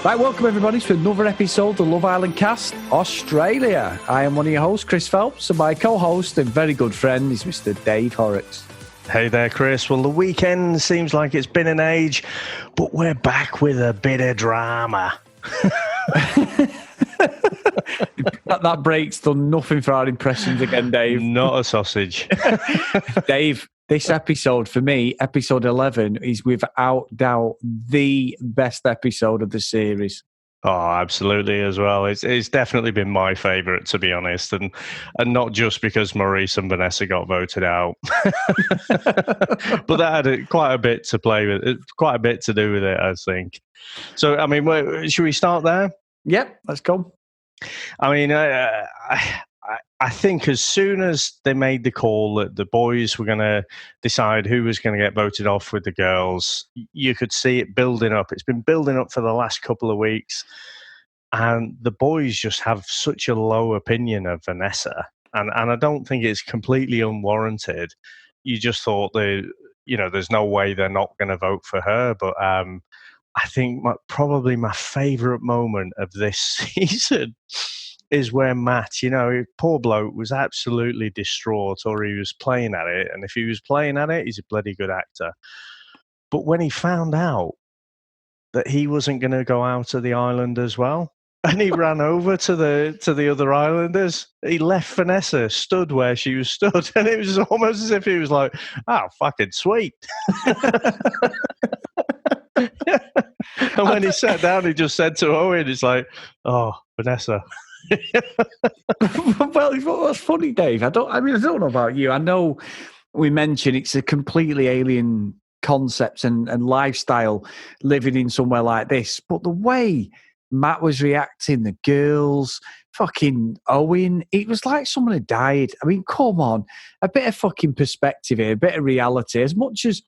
Right, welcome everybody to another episode of the Love Island Cast Australia. I am one of your hosts, Chris Phelps, and my co-host and very good friend is Mr. Dave Horrocks. Hey there, Chris. Well, the weekend seems like it's been an age, but we're back with a bit of drama. that break's done nothing for our impressions again, Dave. Not a sausage. Dave, this episode, for me, episode 11, is without doubt the best episode of the series. Oh, absolutely as well. It's definitely been my favourite, to be honest, and not just because Maurice and Vanessa got voted out, but that had quite a bit to play with, quite a bit to do with it, I think. So, I mean, should we start there? Yep, let's go. I mean, I think as soon as they made the call that the boys were going to decide who was going to get voted off with the girls, you could see it building up. It's been building up for the last couple of weeks. And the boys just have such a low opinion of Vanessa. And I don't think it's completely unwarranted. You just thought there's no way they're not going to vote for her. But I think probably my favourite moment of this season is where Matt, poor bloke, was absolutely distraught, or he was playing at it. And if he was playing at it, he's a bloody good actor. But when he found out that he wasn't going to go out of the island as well, and he ran over to the other islanders, he left Vanessa stood where she was stood. And it was almost as if he was like, oh, fucking sweet. And when he sat down, he just said to Owen, it's like, oh, Vanessa. Well, what's funny, Dave, I don't know about you. I know we mentioned it's a completely alien concept and lifestyle living in somewhere like this, but the way Matt was reacting, the girls, fucking Owen, it was like someone had died. I mean, come on, a bit of fucking perspective here, a bit of reality. As much as,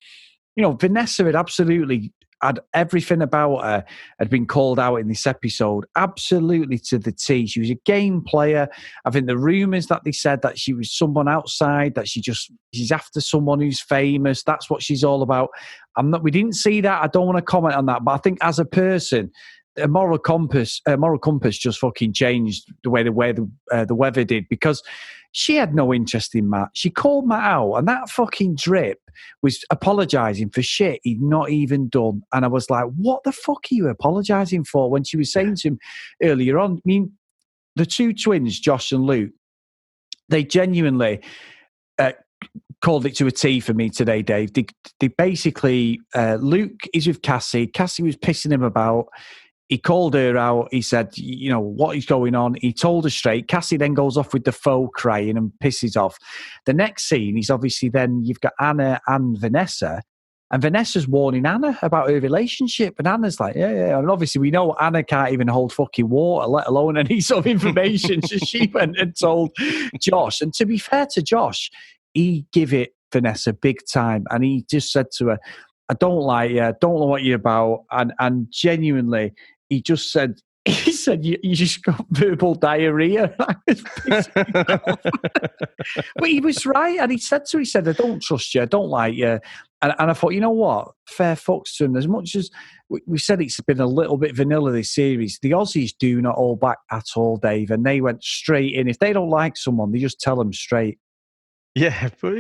Vanessa had absolutely had everything about her had been called out in this episode, absolutely to the T. She was a game player. I think the rumours that they said that she was someone outside, that she's after someone who's famous. That's what she's all about. We didn't see that. I don't want to comment on that, but I think as a person, a moral compass just fucking changed the way the weather did, because she had no interest in Matt. She called Matt out, and that fucking drip was apologising for shit he'd not even done. And I was like, what the fuck are you apologising for? When she was saying to him earlier on, I mean, the two twins, Josh and Luke, they genuinely called it to a T for me today, Dave. They basically, Luke is with Cassie. Cassie was pissing him about. He called her out. He said, what is going on? He told her straight. Cassie then goes off with the faux crying and pisses off. The next scene is obviously then you've got Anna and Vanessa. And Vanessa's warning Anna about her relationship. And Anna's like, yeah. And obviously we know Anna can't even hold fucking water, let alone any sort of information. So she went and told Josh. And to be fair to Josh, he gave it Vanessa big time. And he just said to her, I don't like you, don't know what you're about. And genuinely, he just said, you just got verbal diarrhea. But he was right. And he said, I don't trust you. I don't like you. And I thought, you know what? Fair fucks to him. As much as we said it's been a little bit vanilla this series, the Aussies do not hold back at all, Dave. And they went straight in. If they don't like someone, they just tell them straight. Yeah, but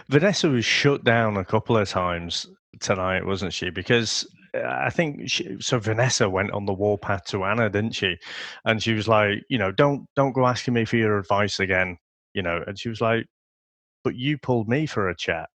Vanessa was shut down a couple of times tonight, wasn't she? Because I think Vanessa went on the warpath to Anna, didn't she? And she was like, don't go asking me for your advice again, And she was like, but you pulled me for a chat.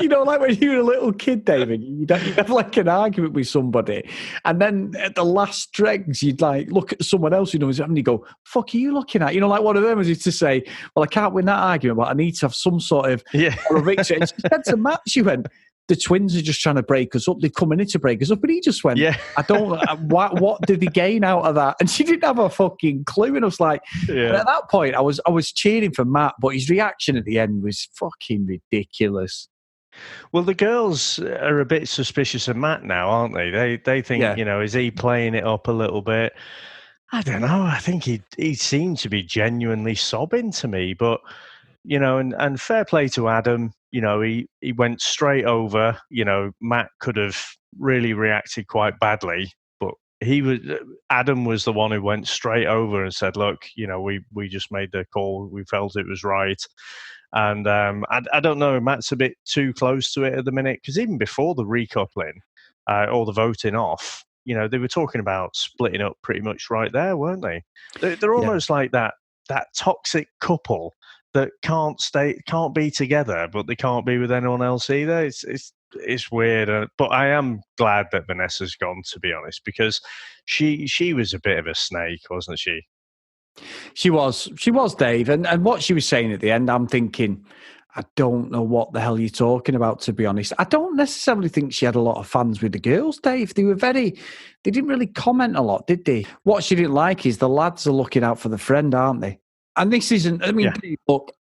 But like when you were a little kid, David, you'd have like an argument with somebody, and then at the last dregs, you'd like look at someone else who knows it, and you go, "Fuck, are you looking at?" Like one of them was to say, "Well, I can't win that argument, but I need to have some sort of victory." And she said to Matt, she went, the twins are just trying to break us up. They're coming in to break us up. And he just went, I don't, what did they gain out of that? And she didn't have a fucking clue. And I was like, and at that point, I was cheering for Matt, but his reaction at the end was fucking ridiculous. Well, the girls are a bit suspicious of Matt now, aren't they? They think, is he playing it up a little bit? I don't know. I think he seemed to be genuinely sobbing to me, but and fair play to Adam. He went straight over. Matt could have really reacted quite badly, but Adam was the one who went straight over and said, "Look, we just made the call. We felt it was right." And I don't know. Matt's a bit too close to it at the minute, because even before the recoupling or the voting off, they were talking about splitting up pretty much right there, weren't they? They're almost like that toxic couple that can't be together, but they can't be with anyone else either. It's weird, but I am glad that Vanessa's gone, to be honest, because she was a bit of a snake, wasn't she? She was, Dave. And what she was saying at the end, I'm thinking, I don't know what the hell you're talking about, to be honest. I don't necessarily think she had a lot of fans with the girls, Dave. They didn't really comment a lot, did they? What she didn't like is the lads are looking out for the friend, aren't they? And this isn't, look,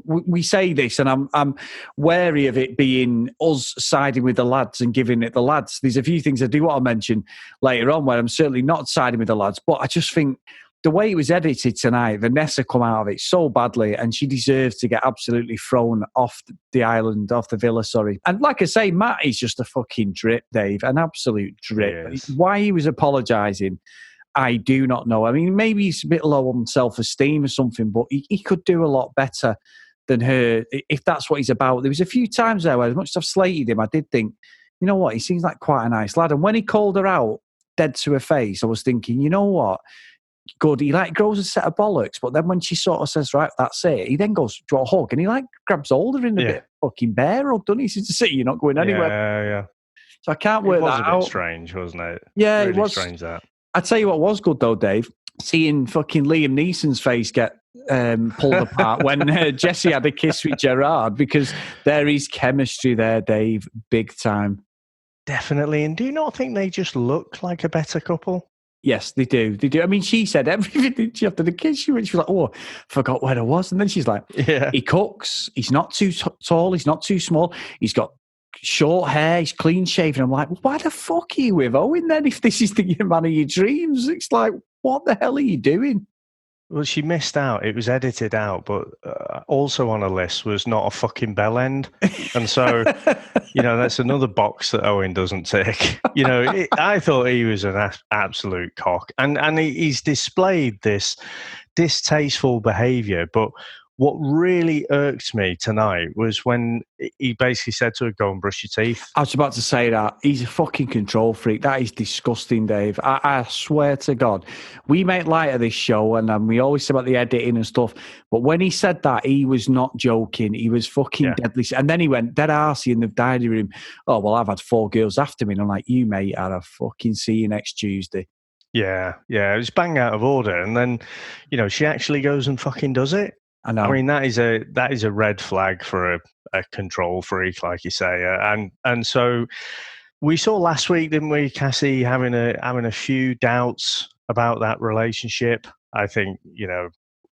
we say this, and I'm wary of it being us siding with the lads and giving it the lads. There's a few things I do want to mention later on where I'm certainly not siding with the lads, but I just think the way it was edited tonight, Vanessa come out of it so badly, and she deserves to get absolutely thrown off the island, off the villa, sorry. And like I say, Matt is just a fucking drip, Dave, an absolute drip. Why he was apologising, I do not know. I mean, maybe he's a bit low on self-esteem or something, but he could do a lot better than her, if that's what he's about. There was a few times there where, as much as I've slated him, I did think, you know what, he seems like quite a nice lad. And when he called her out dead to her face, I was thinking, you know what, good. He grows a set of bollocks, but then when she sort of says, right, that's it, he then goes to a hug and he grabs hold of her in a bit fucking bear hug, doesn't he? He says to see you're not going anywhere. Yeah. So I can't work that out. It was a bit strange, wasn't it? Yeah, really it was strange that. I tell you what was good though, Dave, seeing fucking Liam Neeson's face get pulled apart when Jesse had a kiss with Gerard, because there is chemistry there, Dave, big time. Definitely. And do you not think they just look like a better couple? Yes, they do. They do. I mean, she said everything, didn't she, after the kiss? She was like, oh, forgot where I was. And then she's like, he cooks. He's not too tall. He's not too small. He's got short hair. He's clean shaven. I'm like, why the fuck are you with Owen then if this is the man of your dreams? It's like, what the hell are you doing? Well, she missed out. It was edited out, but also on a list was not a fucking bell end. And so, that's another box that Owen doesn't tick. I thought he was an absolute cock. And he's displayed this distasteful behaviour, but what really irked me tonight was when he basically said to her, go and brush your teeth. I was about to say that. He's a fucking control freak. That is disgusting, Dave. I swear to God. We make light of this show and we always say about the editing and stuff. But when he said that, he was not joking. He was fucking deadly. And then he went dead arsey in the diary room. Oh, well, I've had 4 girls after me. And I'm like, you, mate, I'll fucking see you next Tuesday. Yeah. It was bang out of order. And then, she actually goes and fucking does it. I know. I mean, that is a red flag for a control freak, like you say, and so we saw last week, didn't we, Cassie, having a few doubts about that relationship. I think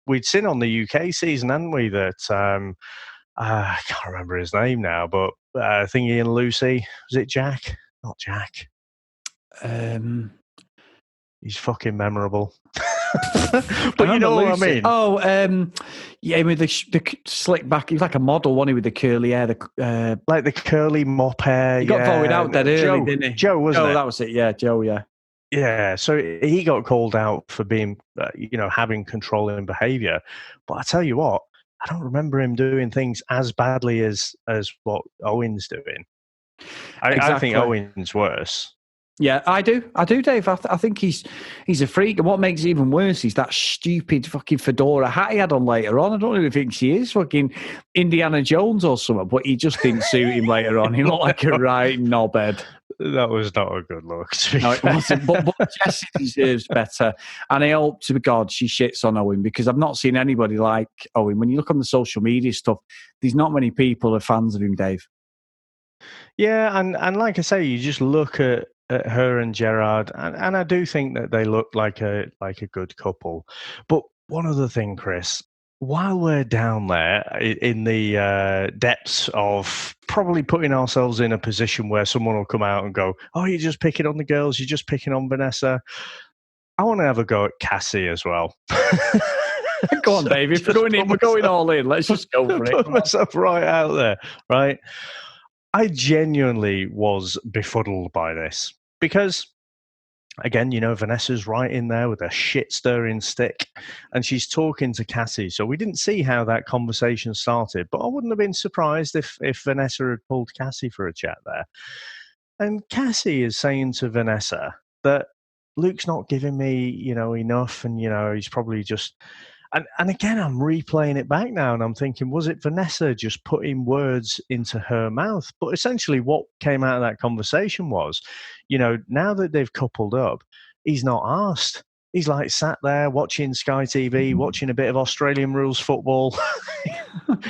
we'd seen on the UK season, hadn't we, that I can't remember his name now, but Thingy and Lucy, was it Jack? Not Jack. He's fucking memorable. But you know what I mean? Oh, with the slick back. He's like a model, wasn't he, with the curly hair? Like the curly mop hair. He got voted out that early, didn't he? Joe, wasn't it? Oh, that was it. Yeah, Joe, yeah. Yeah, so he got called out for being, having controlling behaviour. But I tell you what, I don't remember him doing things as badly as what Owen's doing. I think Owen's worse. Yeah, I do, Dave. I think he's a freak, and what makes it even worse is that stupid fucking fedora hat he had on later on. I don't even think she is fucking Indiana Jones or something, but he just didn't suit him later on. He looked like a right knobhead. That was not a good look. No, it wasn't. But Jessie deserves better, and I hope to God she shits on Owen, because I've not seen anybody like Owen. When you look on the social media stuff, there's not many people who are fans of him, Dave. Yeah, and like I say, you just look at her and Gerard, and I do think that they look like a good couple. But one other thing, Chris, while we're down there in the depths of probably putting ourselves in a position where someone will come out and go, "Oh, you're just picking on the girls, you're just picking on Vanessa," I want to have a go at Cassie as well. Go on, Dave. If we're going in, we're going all in. Let's just go for it. Put myself right out there, right? I genuinely was befuddled by this because, again, Vanessa's right in there with a shit stirring stick and she's talking to Cassie. So we didn't see how that conversation started, but I wouldn't have been surprised if Vanessa had pulled Cassie for a chat there. And Cassie is saying to Vanessa that Luke's not giving me, enough, and he's probably just. And again, I'm replaying it back now, and I'm thinking, was it Vanessa just putting words into her mouth? But essentially, what came out of that conversation was, now that they've coupled up, he's not asked. He's like sat there watching Sky TV, watching a bit of Australian rules football,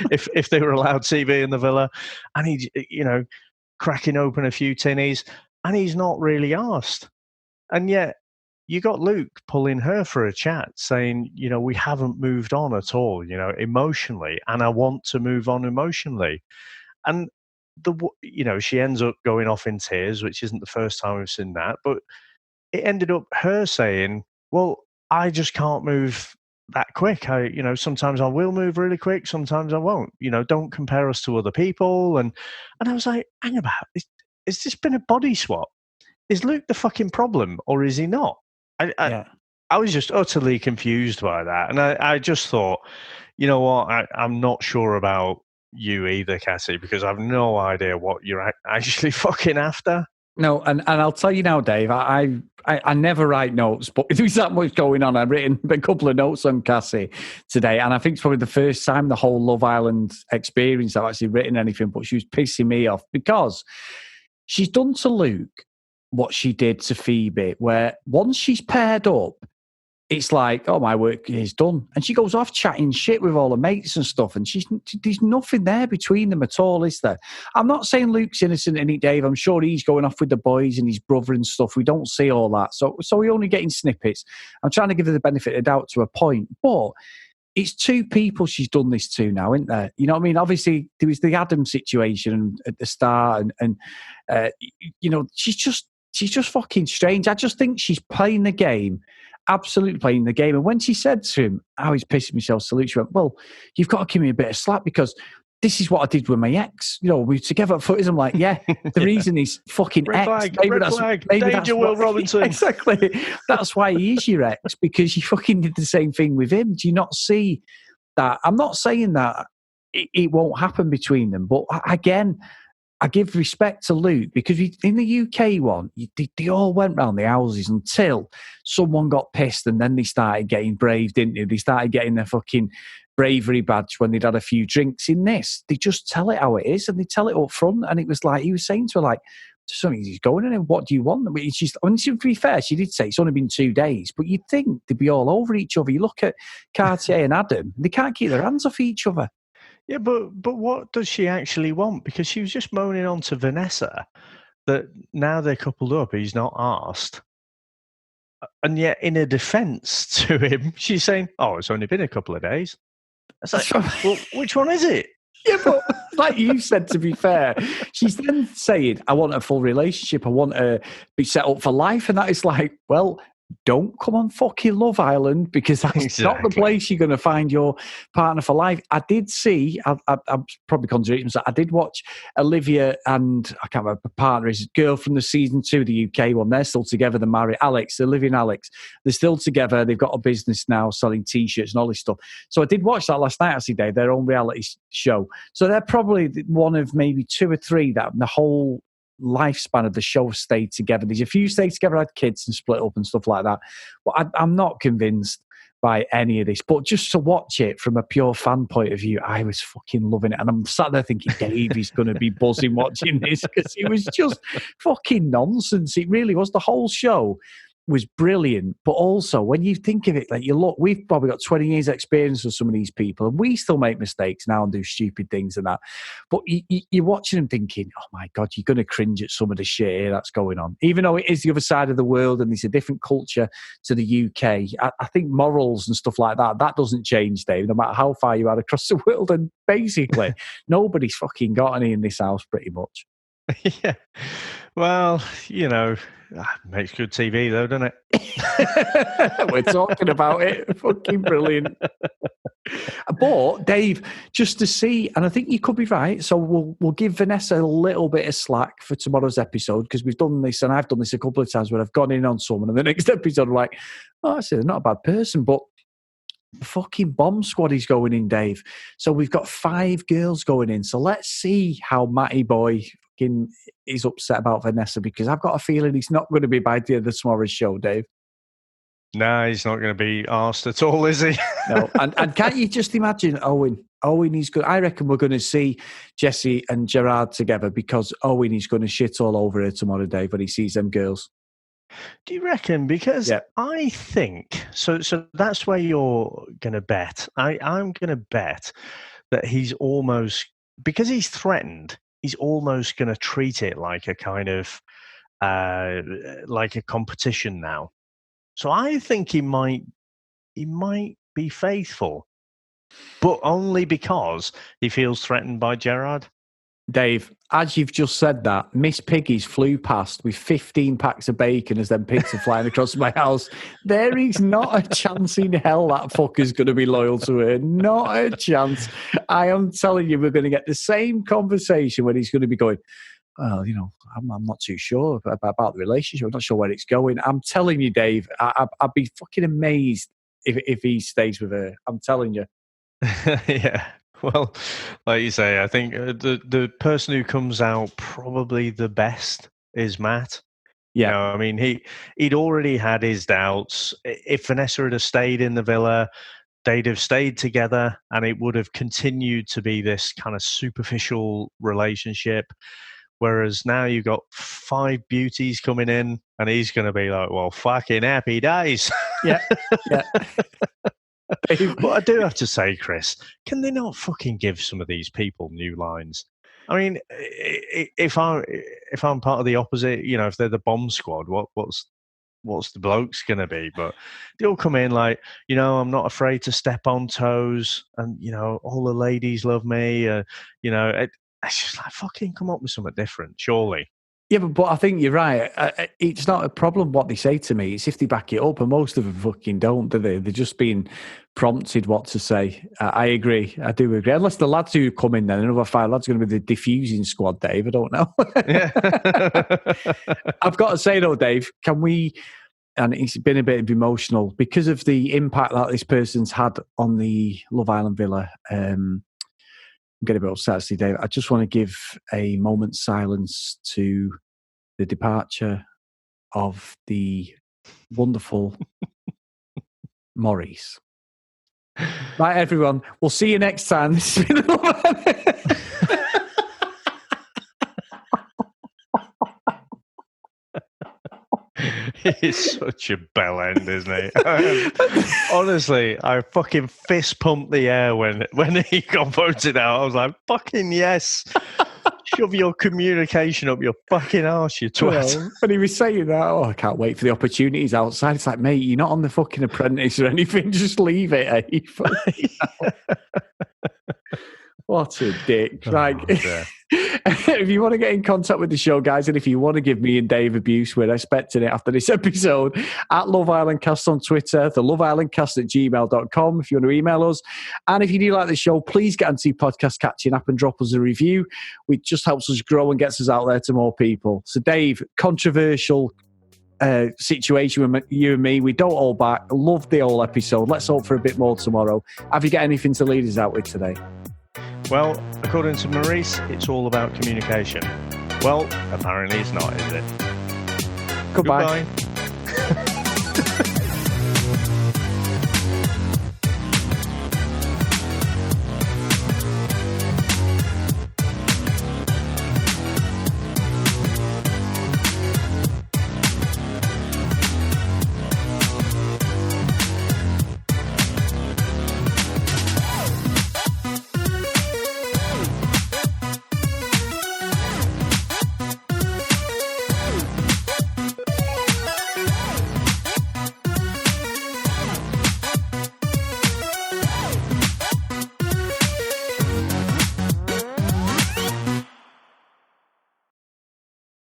if they were allowed TV in the villa, and he, cracking open a few tinnies, and he's not really asked. And yet, you got Luke pulling her for a chat, saying, we haven't moved on at all, emotionally, and I want to move on emotionally. And she ends up going off in tears, which isn't the first time we've seen that, but it ended up her saying, well, I just can't move that quick. Sometimes I will move really quick, sometimes I won't. Don't compare us to other people. And I was like, hang about, has this been a body swap? Is Luke the fucking problem, or is he not? I was just utterly confused by that. And I just thought, you know what, I'm not sure about you either, Cassie, because I have no idea what you're actually fucking after. No, and I'll tell you now, Dave, I never write notes, but there's that much going on. I've written a couple of notes on Cassie today, and I think it's probably the first time the whole Love Island experience I've actually written anything, but she was pissing me off because she's done to Luke what she did to Phoebe, where once she's paired up, it's like, oh, my work is done. And she goes off chatting shit with all her mates and stuff, and there's nothing there between them at all, is there? I'm not saying Luke's innocent in it, Dave. I'm sure he's going off with the boys and his brother and stuff. We don't see all that. So we're only getting snippets. I'm trying to give her the benefit of the doubt to a point. But it's two people she's done this to now, isn't there? You know what I mean? Obviously, there was the Adam situation at the start, and she's just fucking strange. I just think she's playing the game, absolutely playing the game. And when she said to him, he's pissing himself, salute, she went, well, you've got to give me a bit of slack because this is what I did with my ex. We were together at footies. I'm like, yeah, the reason he's fucking red ex. Flag. Danger, Will Robinson. Exactly. That's why he is your ex, because you fucking did the same thing with him. Do you not see that? I'm not saying that it won't happen between them, but again, I give respect to Luke because in the UK one, they all went round the houses until someone got pissed and then they started getting brave, didn't they? They started getting their fucking bravery badge when they'd had a few drinks. In this, they just tell it how it is and they tell it up front. And it was like, he was saying to her, like, something's going on, what do you want? I mean, to be fair, she did say it's only been 2 days, but you'd think they'd be all over each other. You look at Cartier and Adam, they can't keep their hands off each other. Yeah, but what does she actually want? Because she was just moaning on to Vanessa that now they're coupled up, he's not asked. And yet, in a defence to him, she's saying, oh, it's only been a couple of days. It's like, well, which one is it? Yeah, but like you said, to be fair, she's then saying, I want a full relationship. I want to be set up for life. And that is like, well, don't come on fucking Love Island because that's not the place you're going to find your partner for life. I did see, I'm probably contradicting myself, I did watch Olivia and, I can't remember, her partner, his girl from the season 2, the UK one. They're still together. They're married. Olivia and Alex. They're still together. They've got a business now selling T-shirts and all this stuff. So I did watch that last night, actually, Dave, their own reality show. So they're probably one of maybe 2 or 3 that the whole lifespan of the show stayed together. There's a few stayed together, had kids and split up and stuff like that. But I'm not convinced by any of this. But just to watch it from a pure fan point of view, I was fucking loving it. And I'm sat there thinking, Dave is going to be buzzing watching this because it was just fucking nonsense. It really was. The whole show was brilliant. But also, when you think of it, like you look, we've probably got 20 years experience with some of these people, and we still make mistakes now and do stupid things and that. But you're watching them thinking, oh my God, you're going to cringe at some of the shit here that's going on. Even though it is the other side of the world and it's a different culture to the UK, I think morals and stuff like that doesn't change, Dave, no matter how far you are across the world. And basically, nobody's fucking got any in this house pretty much. Yeah. Well, makes good TV though, doesn't it? We're talking about it. Fucking brilliant. But Dave, just to see, and I think you could be right. So we'll give Vanessa a little bit of slack for tomorrow's episode, because we've done this, and I've done this a couple of times where I've gone in on someone, and the next episode I'm like, oh, I said they're not a bad person, but the fucking bomb squad is going in, Dave. So we've got 5 girls going in. So let's see how Matty Boy is upset about Vanessa, because I've got a feeling he's not going to be by the end of tomorrow's show, Dave. No, he's not going to be arsed at all, is he? No, and can't you just imagine Owen? Owen is good. I reckon we're going to see Jesse and Gerard together, because Owen is going to shit all over her tomorrow, Dave, when he sees them girls. Do you reckon? Because I think so that's where you're going to bet. I'm going to bet that he's almost, because he's threatened, he's almost going to treat it like a kind of like a competition now. So I think he might be faithful, but only because he feels threatened by Gerard. Dave, as you've just said that, Miss Piggies flew past with 15 packs of bacon as them pigs are flying across my house. There is not a chance in hell that fucker's going to be loyal to her. Not a chance. I am telling you, we're going to get the same conversation when he's going to be going, well, I'm not too sure about the relationship. I'm not sure where it's going. I'm telling you, Dave, I'd be fucking amazed if he stays with her. I'm telling you. Yeah. Well, like you say, I think the person who comes out probably the best is Matt. Yeah. I mean, he'd already had his doubts. If Vanessa had stayed in the villa, they'd have stayed together, and it would have continued to be this kind of superficial relationship. Whereas now you've got 5 beauties coming in, and he's going to be like, well, fucking happy days. Yeah. But I do have to say, Chris, can they not fucking give some of these people new lines? I mean, if I'm part of the opposite, if they're the bomb squad, what's the blokes going to be? But they'll come in like, I'm not afraid to step on toes, and all the ladies love me. It's just like, fucking come up with something different, surely. Yeah, but I think you're right. It's not a problem what they say to me. It's if they back it up, and most of them fucking don't, do they? They're just being prompted what to say. I agree. I do agree. Unless the lads who come in then, another 5 lads are going to be the diffusing squad, Dave. I don't know. Yeah. I've got to say, though, Dave, can we... And it's been a bit emotional because of the impact that this person's had on the Love Island villa. I'm getting a bit upset, actually, Dave. I just want to give a moment's silence to the departure of the wonderful Maurice. Right, everyone. We'll see you next time. It's such a bell end, isn't it? Honestly, I fucking fist pumped the air when he got voted out. I was like, fucking yes. Shove your communication up your fucking arse, you twat. Well, when he was saying that, I can't wait for the opportunities outside. It's like, mate, you're not on the fucking Apprentice or anything. Just leave it, eh? What a dick. If you want to get in contact with the show, guys, and if you want to give me and Dave abuse, we're expecting it after this episode, at Love Island Cast on Twitter, the loveislandcast@gmail.com if you want to email us. And if you do like the show, please get onto your podcast catching app and drop us a review. It just helps us grow and gets us out there to more people. So, Dave, controversial situation with you and me. We don't hold back. Love the whole episode. Let's hope for a bit more tomorrow. Have you got anything to lead us out with today? Well, according to Maurice, it's all about communication. Well, apparently it's not, is it? Goodbye. Goodbye.